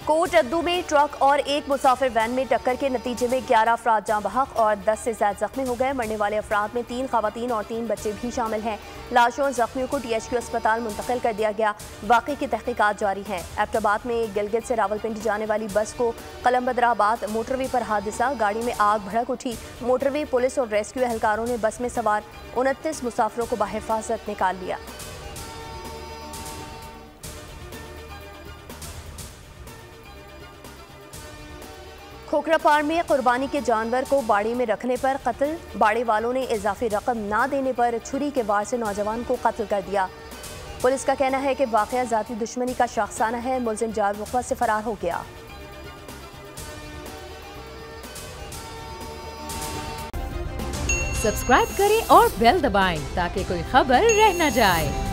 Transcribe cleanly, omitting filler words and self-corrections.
कोटद्दू में ट्रक और एक मुसाफिर वैन में टक्कर के नतीजे में 11 अफराद जाँ बहक और 10 से ज्यादा जख्मी हो गए। मरने वाले अफराद में 3 खवातीन और 3 बच्चे भी शामिल हैं। लाशों और जख्मियों को THQ अस्पताल मुंतकिल कर दिया गया। वाक़े की तहकीकात जारी हैं। एबटाबाद में गिलगित से रावलपिंडी जाने वाली बस को कलमबदराबाद मोटरवे पर हादसा, गाड़ी में आग भड़क उठी। मोटरवे पुलिस और रेस्क्यू एहलकारों ने बस में सवार 29 मुसाफिरों को बाहिफाजत निकाल लिया। खोखरापार में कुर्बानी के जानवर को बाड़ी में रखने पर कत्ल, बाड़ी वालों ने इजाफी रकम ना देने पर छुरी के वार से नौजवान को कत्ल कर दिया। पुलिस का कहना है कि वाकया जाती दुश्मनी का शाखसाना है। मुलजिम जाल वक़्फ़ा से फरार हो गया। सब्सक्राइब करें और बेल दबाएं ताकि कोई खबर रह न जाए।